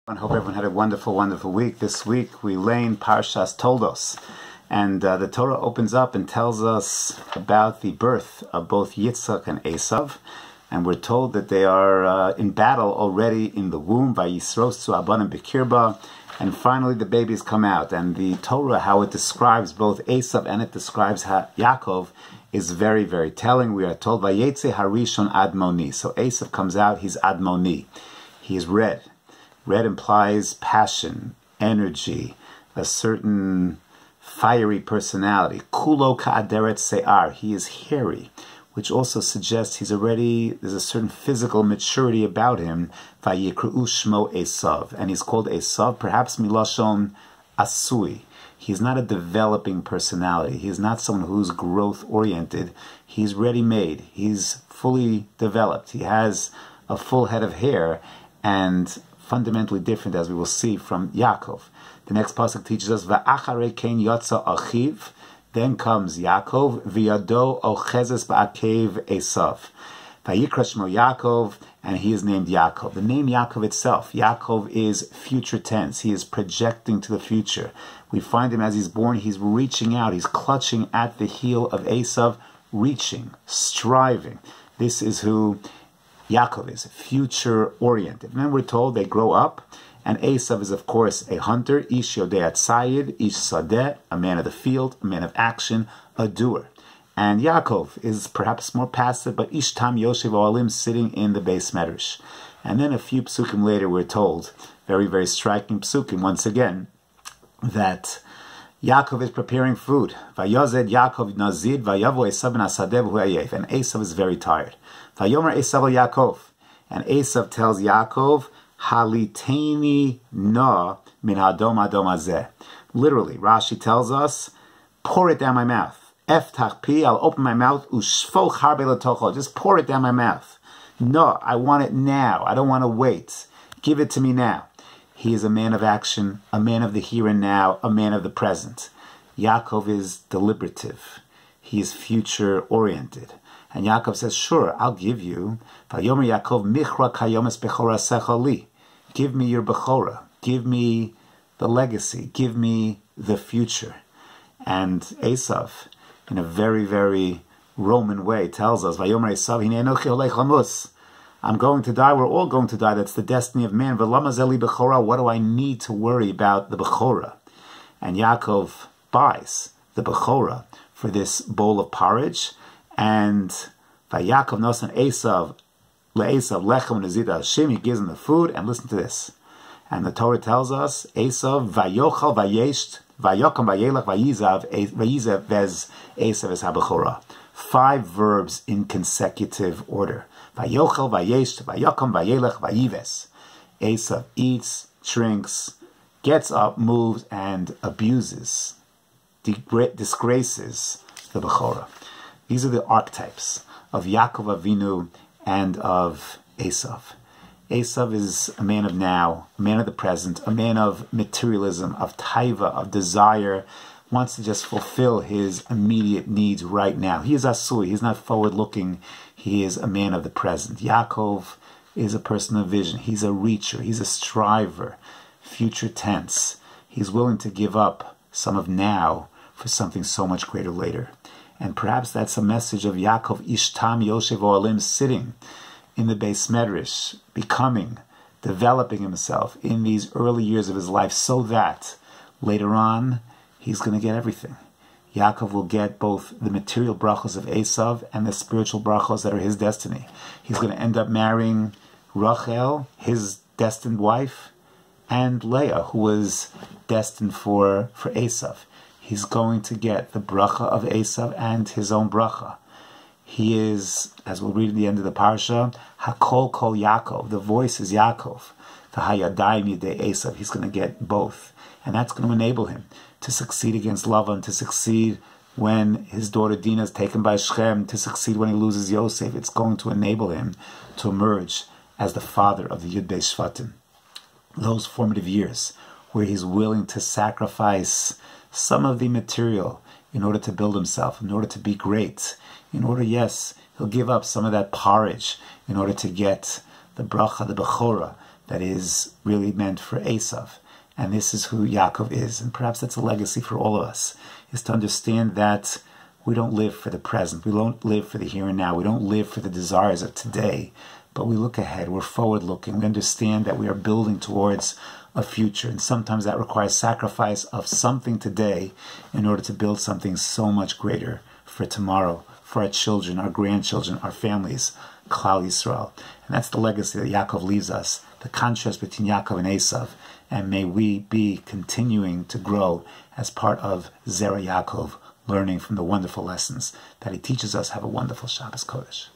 I hope everyone had a wonderful, wonderful week. This week we lay in Parshas Toldot, and the Torah opens up and tells us about the birth of both Yitzchak and Esav, and we're told that they are in battle already in the womb, Vayisrosu Abanim Bikirba, and finally the babies come out. And the Torah, how it describes both Esav and it describes Yaakov, is very, very telling. We are told Vayetze Harishon Admoni. So Esav comes out, he's Admoni. He is red. Red implies passion, energy, a certain fiery personality. Kulo ka'aderet se'ar. He is hairy, which also suggests there's a certain physical maturity about him. Vayikru shmo Esav. And he's called Esav, perhaps milashon asui. He's not a developing personality. He's not someone who's growth-oriented. He's ready-made. He's fully developed. He has a full head of hair, and fundamentally different, as we will see from Yaakov. The next pasuk teaches us, "Va'acharei ken yotza achiv." Then comes Yaakov, "V'yado ochezes ba'akev Esav." Vayikra shmo Yaakov, and he is named Yaakov. The name Yaakov itself, Yaakov is future tense. He is projecting to the future. We find him as he's born, he's reaching out, he's clutching at the heel of Esav, reaching, striving. This is who Yaakov is, future-oriented. And then we're told they grow up, and Esav is, of course, a hunter, ish yodei atzayid, ish sadeh, a man of the field, a man of action, a doer. And Yaakov is perhaps more passive, but ish tam yoshev oalim, sitting in the beis medrash. And then a few psukim later we're told, very, very striking psukim, once again, that Yaakov is preparing food. Vayozed Yaakov nazid, vayavo Esav ben asadeh v'hu ayef. And Esav is very tired. Vayomer Esav al Yaakov. And Esav tells Yaakov, Haliteni na min hadom adom hazeh. Literally, Rashi tells us, pour it down my mouth. Eftach pi, I'll open my mouth, ushfoch harbe letocho. Just pour it down my mouth. No, I want it now. I don't want to wait. Give it to me now. He is a man of action, a man of the here and now, a man of the present. Yaakov is deliberative. He is future-oriented. And Yaakov says, sure, I'll give you. Vayomer Yaakov, michra kayomes bechora secha li. Give me your bechora. Give me the legacy. Give me the future. And Esav, in a very, very Roman way, tells us, Vayomer Esav, hine enochi olech lamus. I'm going to die. We're all going to die. That's the destiny of man. V'lama zeli bechora. What do I need to worry about the bechora? And Yaakov buys the bechora for this bowl of porridge. And Vayakov nosan Esav le'Esav lechem nezid Hashem. He gives him the food. And listen to this. And the Torah tells us, Esav vayochal vayesht vayokam vayelach vayizav vez Esav es habechora. 5 verbs in consecutive order. Vayochel, vayesht, vayokam, vayelech, vayives. Esav eats, drinks, gets up, moves, and abuses, disgraces the Bechorah. These are the archetypes of Yaakov Avinu and of Esav. Esav is a man of now, a man of the present, a man of materialism, of taiva, of desire, wants to just fulfill his immediate needs right now. He is asui. He's not forward-looking. He is a man of the present. Yaakov is a person of vision. He's a reacher. He's a striver. Future tense. He's willing to give up some of now for something so much greater later. And perhaps that's a message of Yaakov Ishtam Yoshev Oalim, sitting in the beis medrash, becoming, developing himself in these early years of his life so that later on he's going to get everything. Yaakov will get both the material brachos of Esav and the spiritual brachos that are his destiny. He's going to end up marrying Rachel, his destined wife, and Leah, who was destined for Esav. He's going to get the bracha of Esav and his own bracha. He is, as we'll read at the end of the parsha, Hakol Kol Yaakov. The voice is Yaakov. The Hayadayim Yidei Esav. He's going to get both. And that's going to enable him to succeed against Lavan, to succeed when his daughter Dinah is taken by Shechem, to succeed when he loses Yosef. It's going to enable him to emerge as the father of the Yud Beis Shvatim. Those formative years where he's willing to sacrifice some of the material in order to build himself, in order to be great, in order, yes, he'll give up some of that porridge in order to get the bracha, the bechora, that is really meant for Esav. And this is who Yaakov is. And perhaps that's a legacy for all of us, is to understand that we don't live for the present. We don't live for the here and now. We don't live for the desires of today. But we look ahead. We're forward-looking. We understand that we are building towards a future. And sometimes that requires sacrifice of something today in order to build something so much greater for tomorrow, for our children, our grandchildren, our families, Klal Yisrael. And that's the legacy that Yaakov leaves us, the contrast between Yaakov and Esav. And may we be continuing to grow as part of Zera Yaakov, learning from the wonderful lessons that he teaches us. Have a wonderful Shabbos Kodesh.